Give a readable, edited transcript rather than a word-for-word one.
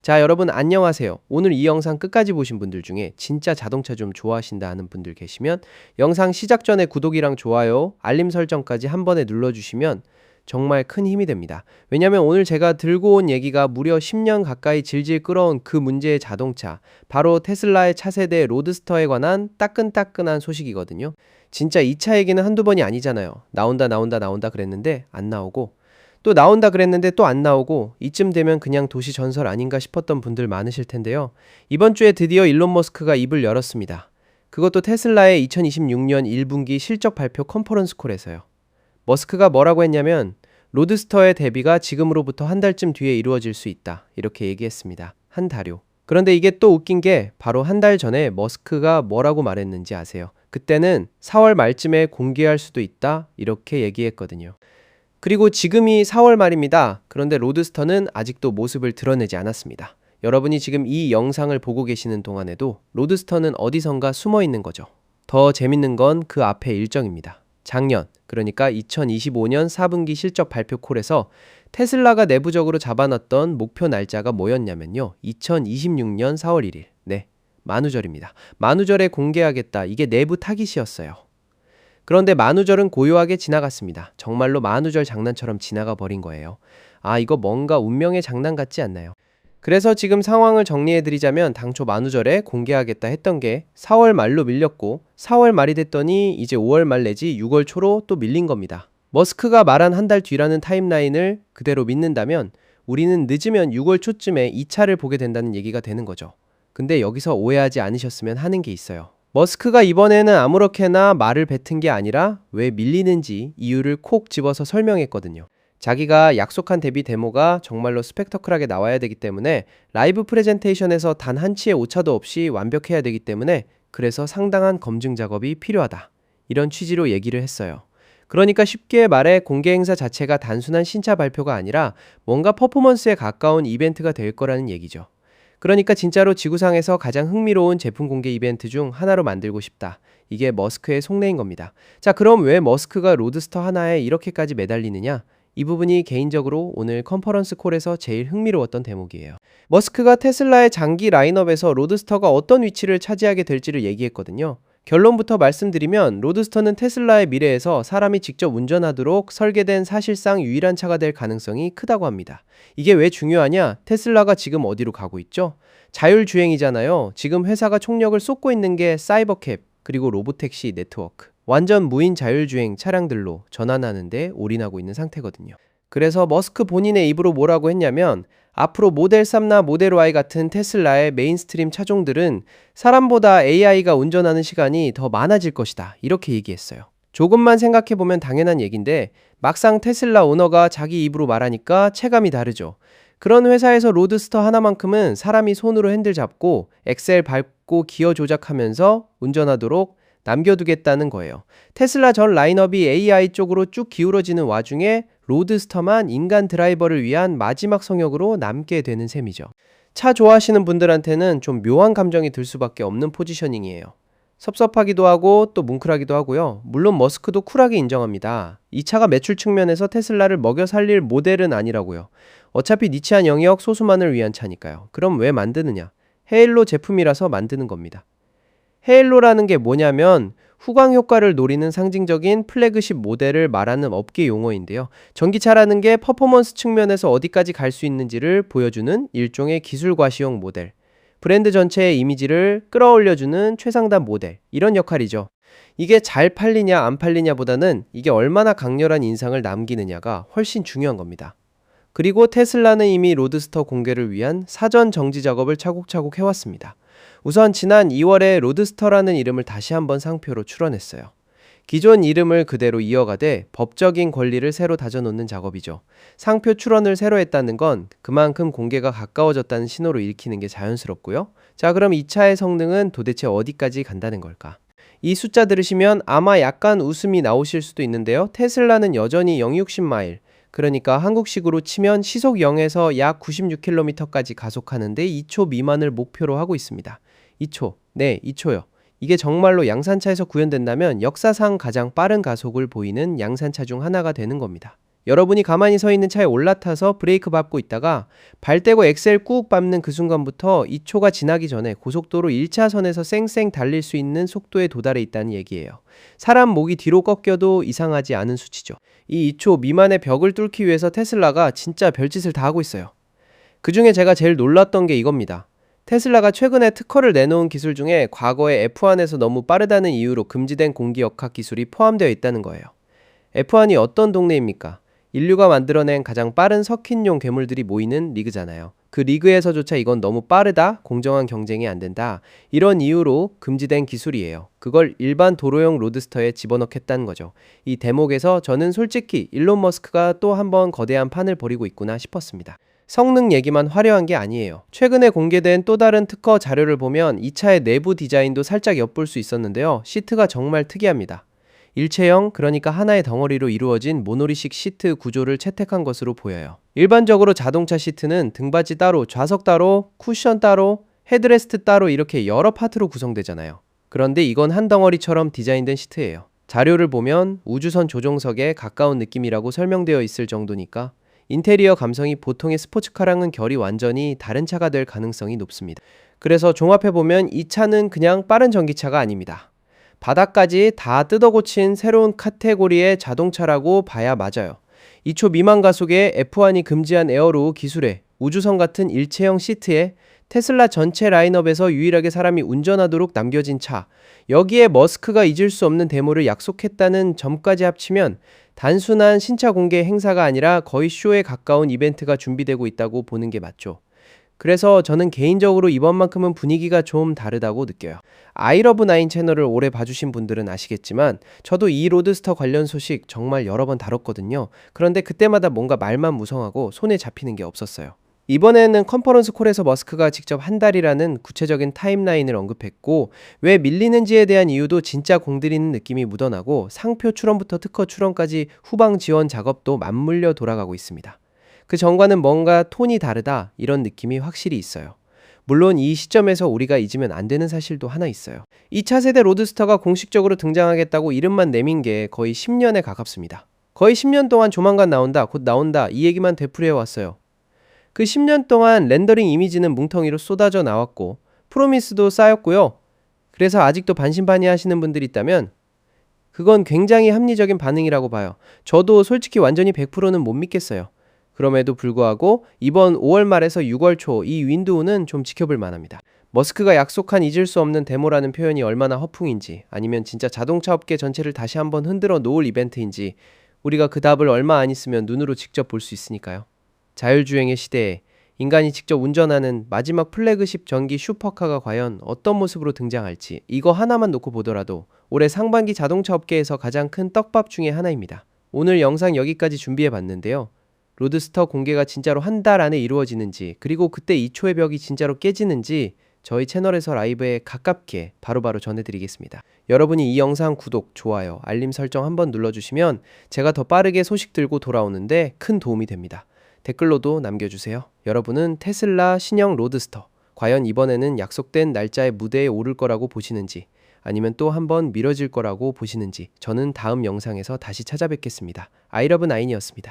자, 여러분 안녕하세요. 오늘 이 영상 끝까지 보신 분들 중에 진짜 자동차 좀 좋아하신다 하는 분들 계시면 영상 시작 전에 구독이랑 좋아요, 알림 설정까지 한 번에 눌러주시면 정말 큰 힘이 됩니다. 왜냐면 오늘 제가 들고 온 얘기가 무려 10년 가까이 질질 끌어온 그 문제의 자동차, 바로 테슬라의 차세대 로드스터에 관한 따끈따끈한 소식이거든요. 진짜 이 차 얘기는 한두 번이 아니잖아요. 나온다 그랬는데 안 나오고, 또 나온다 그랬는데 또 안 나오고, 이쯤 되면 그냥 도시 전설 아닌가 싶었던 분들 많으실 텐데요. 이번 주에 드디어 일론 머스크가 입을 열었습니다. 그것도 테슬라의 2026년 1분기 실적 발표 컨퍼런스 콜에서요. 머스크가 뭐라고 했냐면 로드스터의 데뷔가 지금으로부터 한 달쯤 뒤에 이루어질 수 있다, 이렇게 얘기했습니다. 한 달요. 그런데 이게 또 웃긴 게 바로 한 달 전에 머스크가 뭐라고 말했는지 아세요? 그때는 4월 말쯤에 공개할 수도 있다, 이렇게 얘기했거든요. 그리고 지금이 4월 말입니다. 그런데 로드스터는 아직도 모습을 드러내지 않았습니다. 여러분이 지금 이 영상을 보고 계시는 동안에도 로드스터는 어디선가 숨어 있는 거죠. 더 재밌는 건 그 앞에 일정입니다. 작년, 그러니까 2025년 4분기 실적 발표 콜에서 테슬라가 내부적으로 잡아놨던 목표 날짜가 뭐였냐면요. 2026년 4월 1일. 네, 만우절입니다. 만우절에 공개하겠다. 이게 내부 타깃이었어요. 그런데 만우절은 고요하게 지나갔습니다. 정말로 만우절 장난처럼 지나가 버린 거예요. 아, 이거 뭔가 운명의 장난 같지 않나요? 그래서 지금 상황을 정리해드리자면 당초 만우절에 공개하겠다 했던 게 4월 말로 밀렸고, 4월 말이 됐더니 이제 5월 말 내지 6월 초로 또 밀린 겁니다. 머스크가 말한 한 달 뒤라는 타임라인을 그대로 믿는다면 우리는 늦으면 6월 초쯤에 이 차를 보게 된다는 얘기가 되는 거죠. 근데 여기서 오해하지 않으셨으면 하는 게 있어요. 머스크가 이번에는 아무렇게나 말을 뱉은 게 아니라 왜 밀리는지 이유를 콕 집어서 설명했거든요. 자기가 약속한 데뷔 데모가 정말로 스펙터클하게 나와야 되기 때문에 라이브 프레젠테이션에서 단 한치의 오차도 없이 완벽해야 되기 때문에 그래서 상당한 검증 작업이 필요하다, 이런 취지로 얘기를 했어요. 그러니까 쉽게 말해 공개 행사 자체가 단순한 신차 발표가 아니라 뭔가 퍼포먼스에 가까운 이벤트가 될 거라는 얘기죠. 그러니까 진짜로 지구상에서 가장 흥미로운 제품 공개 이벤트 중 하나로 만들고 싶다. 이게 머스크의 속내인 겁니다. 자, 그럼 왜 머스크가 로드스터 하나에 이렇게까지 매달리느냐? 이 부분이 개인적으로 오늘 컨퍼런스 콜에서 제일 흥미로웠던 대목이에요. 머스크가 테슬라의 장기 라인업에서 로드스터가 어떤 위치를 차지하게 될지를 얘기했거든요. 결론부터 말씀드리면 로드스터는 테슬라의 미래에서 사람이 직접 운전하도록 설계된 사실상 유일한 차가 될 가능성이 크다고 합니다. 이게 왜 중요하냐? 테슬라가 지금 어디로 가고 있죠? 자율주행이잖아요. 지금 회사가 총력을 쏟고 있는 게 사이버캡, 그리고 로보택시 네트워크, 완전 무인 자율주행 차량들로 전환하는 데 올인하고 있는 상태거든요. 그래서 머스크 본인의 입으로 뭐라고 했냐면 앞으로 모델 3나 모델 Y 같은 테슬라의 메인스트림 차종들은 사람보다 AI가 운전하는 시간이 더 많아질 것이다, 이렇게 얘기했어요. 조금만 생각해보면 당연한 얘기인데 막상 테슬라 오너가 자기 입으로 말하니까 체감이 다르죠. 그런 회사에서 로드스터 하나만큼은 사람이 손으로 핸들 잡고 엑셀 밟고 기어 조작하면서 운전하도록 남겨두겠다는 거예요. 테슬라 전 라인업이 AI 쪽으로 쭉 기울어지는 와중에 로드스터만 인간 드라이버를 위한 마지막 성역으로 남게 되는 셈이죠. 차 좋아하시는 분들한테는 좀 묘한 감정이 들 수밖에 없는 포지셔닝이에요. 섭섭하기도 하고 또 뭉클하기도 하고요. 물론 머스크도 쿨하게 인정합니다. 이 차가 매출 측면에서 테슬라를 먹여 살릴 모델은 아니라고요. 어차피 니치한 영역 소수만을 위한 차니까요. 그럼 왜 만드느냐? 헤일로 제품이라서 만드는 겁니다. 헤일로라는 게 뭐냐면 후광 효과를 노리는 상징적인 플래그십 모델을 말하는 업계 용어인데요. 전기차라는 게 퍼포먼스 측면에서 어디까지 갈 수 있는지를 보여주는 일종의 기술 과시용 모델, 브랜드 전체의 이미지를 끌어올려주는 최상단 모델, 이런 역할이죠. 이게 잘 팔리냐 안 팔리냐 보다는 이게 얼마나 강렬한 인상을 남기느냐가 훨씬 중요한 겁니다. 그리고 테슬라는 이미 로드스터 공개를 위한 사전 정지 작업을 차곡차곡 해왔습니다. 우선 지난 2월에 로드스터라는 이름을 다시 한번 상표로 출원했어요. 기존 이름을 그대로 이어가되 법적인 권리를 새로 다져놓는 작업이죠. 상표 출원을 새로 했다는 건 그만큼 공개가 가까워졌다는 신호로 읽히는 게 자연스럽고요. 자, 그럼 이 차의 성능은 도대체 어디까지 간다는 걸까? 이 숫자 들으시면 아마 약간 웃음이 나오실 수도 있는데요. 테슬라는 여전히 0-60마일, 그러니까 한국식으로 치면 시속 0에서 약 96km까지 가속하는데 2초 미만을 목표로 하고 있습니다. 2초. 네, 2초요. 이게 정말로 양산차에서 구현된다면 역사상 가장 빠른 가속을 보이는 양산차 중 하나가 되는 겁니다. 여러분이 가만히 서 있는 차에 올라타서 브레이크 밟고 있다가 발 떼고 엑셀 꾹 밟는 그 순간부터 2초가 지나기 전에 고속도로 1차선에서 쌩쌩 달릴 수 있는 속도에 도달해 있다는 얘기예요. 사람 목이 뒤로 꺾여도 이상하지 않은 수치죠. 이 2초 미만의 벽을 뚫기 위해서 테슬라가 진짜 별짓을 다 하고 있어요. 그 중에 제가 제일 놀랐던 게 이겁니다. 테슬라가 최근에 특허를 내놓은 기술 중에 과거에 F1에서 너무 빠르다는 이유로 금지된 공기 역학 기술이 포함되어 있다는 거예요. F1이 어떤 동네입니까? 인류가 만들어낸 가장 빠른 석힌용 괴물들이 모이는 리그잖아요. 그 리그에서조차 이건 너무 빠르다, 공정한 경쟁이 안 된다, 이런 이유로 금지된 기술이에요. 그걸 일반 도로용 로드스터에 집어넣겠다는 거죠. 이 대목에서 저는 솔직히 일론 머스크가 또 한 번 거대한 판을 벌이고 있구나 싶었습니다. 성능 얘기만 화려한 게 아니에요. 최근에 공개된 또 다른 특허 자료를 보면 이 차의 내부 디자인도 살짝 엿볼 수 있었는데요. 시트가 정말 특이합니다. 일체형, 그러니까 하나의 덩어리로 이루어진 모노리식 시트 구조를 채택한 것으로 보여요. 일반적으로 자동차 시트는 등받이 따로, 좌석 따로, 쿠션 따로, 헤드레스트 따로 이렇게 여러 파트로 구성되잖아요. 그런데 이건 한 덩어리처럼 디자인된 시트예요. 자료를 보면 우주선 조종석에 가까운 느낌이라고 설명되어 있을 정도니까 인테리어 감성이 보통의 스포츠카랑은 결이 완전히 다른 차가 될 가능성이 높습니다. 그래서 종합해보면 이 차는 그냥 빠른 전기차가 아닙니다. 바닥까지 다 뜯어고친 새로운 카테고리의 자동차라고 봐야 맞아요. 2초 미만 가속에 F1이 금지한 에어로 기술에 우주선 같은 일체형 시트에 테슬라 전체 라인업에서 유일하게 사람이 운전하도록 남겨진 차, 여기에 머스크가 잊을 수 없는 데모를 약속했다는 점까지 합치면 단순한 신차 공개 행사가 아니라 거의 쇼에 가까운 이벤트가 준비되고 있다고 보는 게 맞죠. 그래서 저는 개인적으로 이번만큼은 분위기가 좀 다르다고 느껴요. 아이러브9 채널을 오래 봐주신 분들은 아시겠지만 저도 이 로드스터 관련 소식 정말 여러 번 다뤘거든요. 그런데 그때마다 뭔가 말만 무성하고 손에 잡히는 게 없었어요. 이번에는 컨퍼런스 콜에서 머스크가 직접 한 달이라는 구체적인 타임라인을 언급했고 왜 밀리는지에 대한 이유도 진짜 공들이는 느낌이 묻어나고 상표 출원부터 특허 출원까지 후방 지원 작업도 맞물려 돌아가고 있습니다. 그 전과는 뭔가 톤이 다르다 이런 느낌이 확실히 있어요. 물론 이 시점에서 우리가 잊으면 안 되는 사실도 하나 있어요. 이 차세대 로드스터가 공식적으로 등장하겠다고 이름만 내민 게 거의 10년에 가깝습니다. 거의 10년 동안 조만간 나온다, 곧 나온다 이 얘기만 되풀이해왔어요. 그 10년 동안 렌더링 이미지는 뭉텅이로 쏟아져 나왔고 프로미스도 쌓였고요. 그래서 아직도 반신반의하시는 분들이 있다면 그건 굉장히 합리적인 반응이라고 봐요. 저도 솔직히 완전히 100%는 못 믿겠어요. 그럼에도 불구하고 이번 5월 말에서 6월 초 이 윈도우는 좀 지켜볼 만합니다. 머스크가 약속한 잊을 수 없는 데모라는 표현이 얼마나 허풍인지 아니면 진짜 자동차 업계 전체를 다시 한번 흔들어 놓을 이벤트인지 우리가 그 답을 얼마 안 있으면 눈으로 직접 볼 수 있으니까요. 자율주행의 시대에 인간이 직접 운전하는 마지막 플래그십 전기 슈퍼카가 과연 어떤 모습으로 등장할지 이거 하나만 놓고 보더라도 올해 상반기 자동차 업계에서 가장 큰 떡밥 중에 하나입니다. 오늘 영상 여기까지 준비해봤는데요. 로드스터 공개가 진짜로 한 달 안에 이루어지는지 그리고 그때 2초의 벽이 진짜로 깨지는지 저희 채널에서 라이브에 가깝게 바로바로 전해드리겠습니다. 여러분이 이 영상 구독, 좋아요, 알림 설정 한번 눌러주시면 제가 더 빠르게 소식 들고 돌아오는데 큰 도움이 됩니다. 댓글로도 남겨주세요. 여러분은 테슬라 신형 로드스터 과연 이번에는 약속된 날짜의 무대에 오를 거라고 보시는지 아니면 또 한번 미뤄질 거라고 보시는지 저는 다음 영상에서 다시 찾아뵙겠습니다. 아이러브9이었습니다.